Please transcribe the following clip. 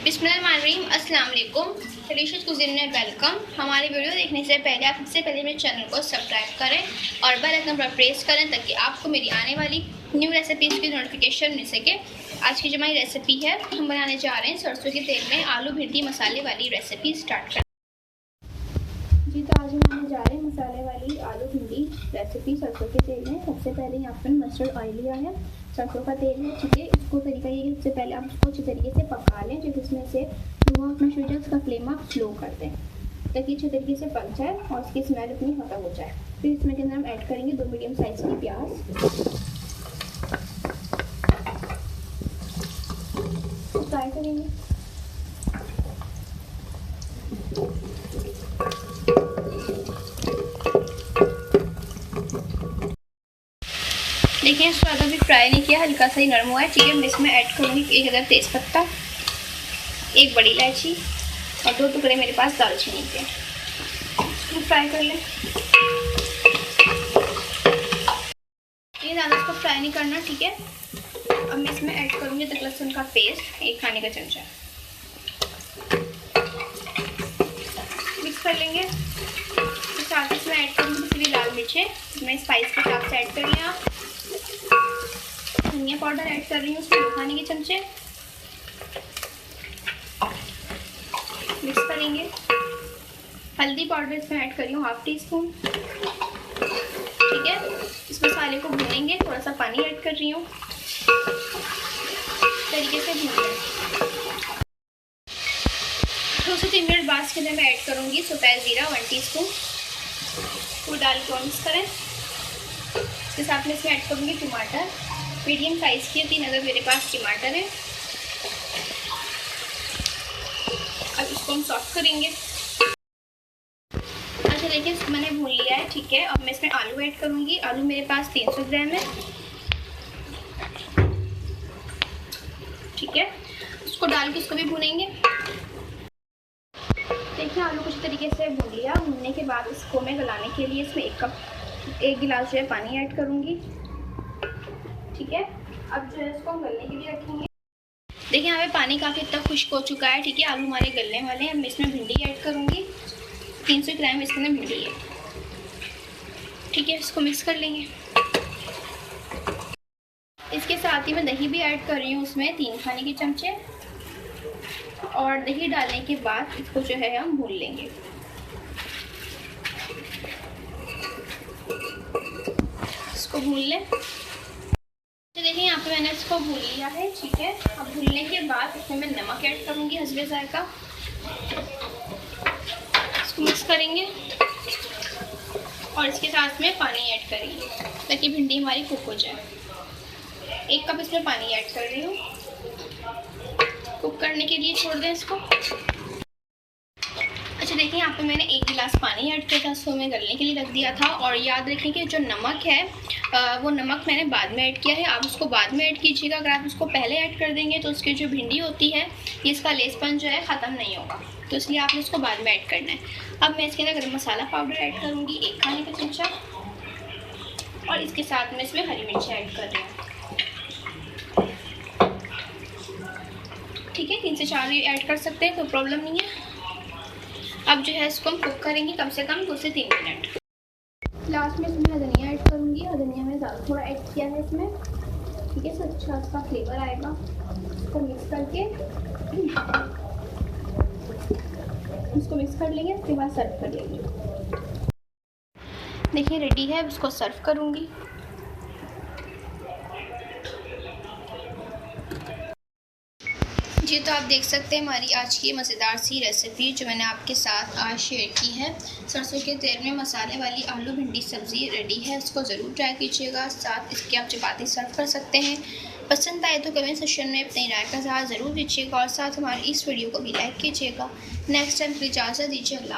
बिस्मिल्लाहिर्रहमानिर्रहीम, अस्सलाम वालेकुम। डिलीशियस कुज़ीन में वेलकम। हमारी वीडियो देखने से पहले आप सबसे पहले मेरे चैनल को सब्सक्राइब करें और बेल आइकन पर प्रेस करें ताकि आपको मेरी आने वाली न्यू रेसिपीज़ की नोटिफिकेशन मिल सके। आज की जो हमारी रेसिपी है, हम बनाने जा रहे हैं सरसों के तेल में आलू भिंडी मसाले वाली रेसिपी। स्टार्ट करें जी। तो आज हम बनाने जा रहे हैं मसाले वाली आलू भिंडी रेसिपी सरसों के तेल में। सबसे पहले यहाँ पर मस्टर्ड ऑयल लिया है, सरसों का तेल है, ठीक है। इसको तरीका ये सबसे पहले आप इसको अच्छे तरीके से पका लें। जब इसमें से धुआं उठना शुरू हो जाए उसका फ्लेम आप स्लो कर दें ताकि अच्छे तरीके से पक जाए और उसकी स्मेल अपनी खत्म हो जाए। फिर इसमें के अंदर हम ऐड करेंगे 2 मीडियम साइज़ की प्याज, फ्राई करेंगे। देखिए, इसको ज़्यादा भी फ्राई नहीं किया, हल्का सा ही नरम हुआ है, ठीक है। मैं इसमें ऐड करूँगी 1 अदर तेज़पत्ता, 1 बड़ी इलायची और 2 टुकड़े मेरे पास दालचीनी के। इसको फ्राई कर लें। ये ज़्यादा इसको फ्राई नहीं करना, ठीक है। अब मैं इसमें ऐड करूँगी अदरक लहसुन का पेस्ट, 1 खाने का चमचा। मिक्स कर लेंगे। तो साथ ही इसमें ऐड करूँगी पिसी हुई लाल मिर्चें, मैं स्पाइस के हिसाब से ऐड कर रही हूँ। धनिया पाउडर ऐड कर रही हूँ उसमें 2 खाने के चमचे। मिक्स करेंगे। हल्दी पाउडर इसमें ऐड कर रही हूँ 1/2 टीस्पून, ठीक है। इस मसाले को भूनेंगे, थोड़ा सा पानी ऐड कर रही हूँ, तरीके से भून लें। 2 से 3 मिनट बाद के अंदर मैं ऐड करूँगी सफ़ेद जीरा 1 टीस्पून, वो डाल के मिक्स करें। इसके साथ में इसमें ऐड करूँगी टमाटर, मीडियम साइज़ की 3 अगर मेरे पास टमाटर है। अब इसको हम सॉफ्ट करेंगे। अच्छा, देखिए मैंने भून लिया है, ठीक है। अब मैं इसमें आलू ऐड करूँगी। आलू मेरे पास 300 ग्राम है, ठीक है। उसको डाल के उसको भी भूनेंगे। देखिए, आलू को अच्छी तरीके से भून लिया। भूनने के बाद इसको मैं गलाने के लिए इसमें 1 गिलास जो है पानी ऐड करूँगी, ठीक है। अब जो है इसको हम गलने के लिए रखेंगे। देखिए, यहाँ पे पानी काफ़ी हद तक खुश्क हो चुका है, ठीक है। आलू हमारे गलने वाले हैं। मैं इसमें भिंडी ऐड करूँगी, 300 ग्राम इसके अंदर भिंडी है, ठीक है। इसको मिक्स कर लेंगे। इसके साथ ही मैं दही भी ऐड कर रही हूँ, उसमें 3 खाने के चमचे। और दही डालने के बाद इसको जो है हम भून लेंगे। इसको भून लें। तो देखिए, यहाँ पे मैंने इसको भून लिया है, ठीक है। अब भूनने के बाद इसमें मैं नमक ऐड करूँगी हस्बे जायका। इसको मिक्स करेंगे और इसके साथ में पानी ऐड करेंगे ताकि भिंडी हमारी कुक हो जाए। 1 कप इसमें पानी ऐड कर रही हूँ। कुक करने के लिए छोड़ दें इसको। अच्छा, देखिए, यहाँ पे मैंने 1 गिलास पानी ऐड किया था, उसको मैं गलने के लिए रख दिया था। और याद रखें कि जो नमक है वो नमक मैंने बाद में ऐड किया है। आप उसको बाद में ऐड कीजिएगा। अगर आप उसको पहले ऐड कर देंगे तो उसकी जो भिंडी होती है, ये इसका लेसपन जो है ख़त्म नहीं होगा, तो इसलिए आपने उसको बाद में ऐड करना है। अब मैं इसके अंदर गरम मसाला पाउडर ऐड करूँगी 1 खाने का चमचा, और इसके साथ में इसमें हरी मिर्ची ऐड कर रही हूँ, ठीक है। 3 से 4 ऐड कर सकते हैं, कोई प्रॉब्लम नहीं है। अब जो है इसको हम कुक करेंगे कम से कम 2 से 3 मिनट। लास्ट में इसमें धनिया ऐड करूँगी। धनिया में ज़्यादा थोड़ा ऐड किया है इसमें, ठीक है। अच्छा इसका फ्लेवर आएगा। इसको मिक्स करके इसको मिक्स कर लेंगे। उसके बाद सर्व कर लेंगे। देखिए, रेडी है। इसको सर्व करूँगी। जी, तो आप देख सकते हैं हमारी आज की मज़ेदार सी रेसिपी जो मैंने आपके साथ आज शेयर की है। सरसों के तेल में मसाले वाली आलू भिंडी सब्ज़ी रेडी है। इसको ज़रूर ट्राई कीजिएगा। साथ इसके आप चपाती सर्व कर सकते हैं। पसंद आए तो कमेंट सेक्शन में अपनी राय का इज़हार ज़रूर दीजिएगा और साथ हमारी इस वीडियो को भी लाइक कीजिएगा। नेक्स्ट टाइम के लिए इजाज़त दीजिए।